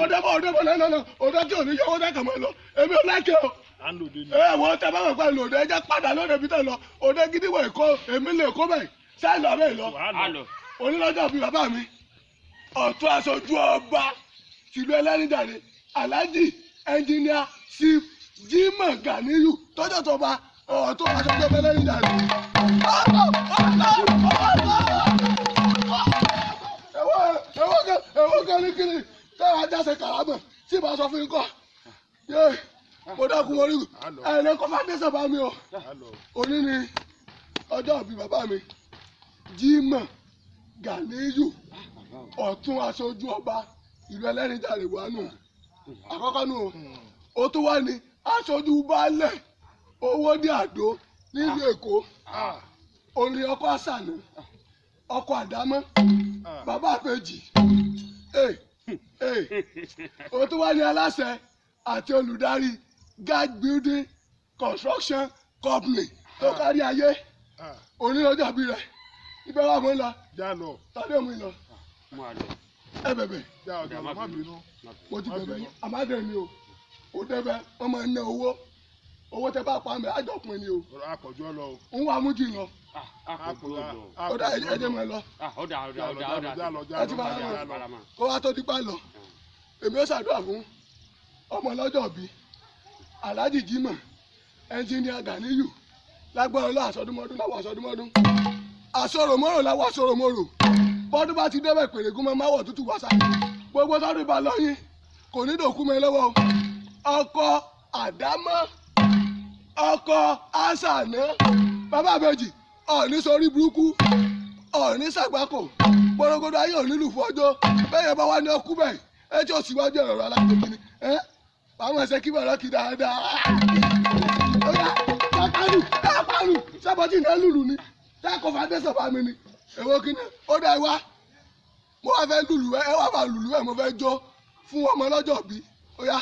ọdẹ náà ọdẹ tí ò ní yọ ọdẹ kàn máa lọ èmi ò láìkẹ́ o. Wọ́n tẹ bá wà pẹ́ lòdì ẹjẹ́ padà lóde bí tẹ̀ lọ òde gidi wọ̀ èkó èmi lè kó bẹ́ẹ̀ sáà lọ bẹ́ẹ̀ lọ. Onílọ́jọ́ bíi bàbá mi ọ̀tún aṣojú ọba tìlú Ẹlẹ́rìndàrè Alhaji ẹnjìníà Chief Jimoh Ganiyu tọ́jọ́ tó bá ọ̀tún aṣojú ọba Ẹlẹ́rìndàrè. Ẹ̀wọ́n kan ní kiri táwọn ajá ṣe kàrámọ̀ tí ìbá sọ fún yín kọ́ mo dákun orí ẹ̀rẹ́ kọ́ fàdésàn bá mi o òní ni ọjọ́ ìbí bàbá mi Jimoh Ganiyu ọ̀tún aṣojú ọba ìlú Ẹlẹ́rìndàrè wà nù àkọ́kọ́ nù ó tún wá ní aṣojú baálẹ̀ Owódé Àdó nílùú Èkó òní ọkọ̀ àṣànà ọkọ̀ àdámọ́ bàbá àpèjì ó tún wá ní aláṣẹ àti olùdarí Gad Building Construction Company tó kárí ayé onílọ́jọ́ bí rẹ̀ ibẹ̀ wà mọ́ ń lọ tàbí òun ń lọ ẹ bẹ̀bẹ̀ mo ti bẹ̀bẹ̀ yín àmàdé ni o ò débẹ̀ wọ́n máa ń ná owó tẹ bá pa mẹ́ àjọpin ni o ń wá mú jì lọ ọ̀dà ẹ̀jẹ̀ máa lọ ẹ ti bá lọ kó wá tó dípà lọ èmi ó ṣàdúrà fún ọmọ lọ́jọ́ bí Alhaji Jimoh ẹnjìníà Ganiyu lágbára ọlọ́ àsọdúnmọ́dún láwọ̀ àsọdúnmọ́dún àsọ̀rọ̀mọ́rò láwọ̀ àsọ̀rọ̀mọ́rò bọ́dún bá ti débẹ̀ pèrègún mọ́ máwọ̀ tútù wá sáà gbogbo sọ́dún ìbá lọ́yìn kò ní dòkú mẹ́ lọ́wọ́ ọkọ̀ àdámọ́ ọkọ̀ àṣàná bàbá àbẹ̀jì ọ̀ní sórí burúkú ọ̀ní sàgbákò gbọ́dọ̀gbọ́dọ̀ ayé òní lù fún ọjọ́ bẹ́ẹ̀ yẹn bá wá ní ọkú bẹ́ẹ̀ ẹ tí ó síwájú ẹ̀rọ alágbèbí ni àwọn ẹsẹ̀ kí bọ̀rọ̀ kí dáadáa ó yá kápánù sábọ́tì náà lùlù ni táàkọ̀ fàdésàn bá mi ni èwo kí ni ó dá ẹ wá mo wá fẹ́ lùlù ẹ wá máa lùlù ẹ mo fẹ́ jó fún ọmọ lọ́jọ́ bí ó yá.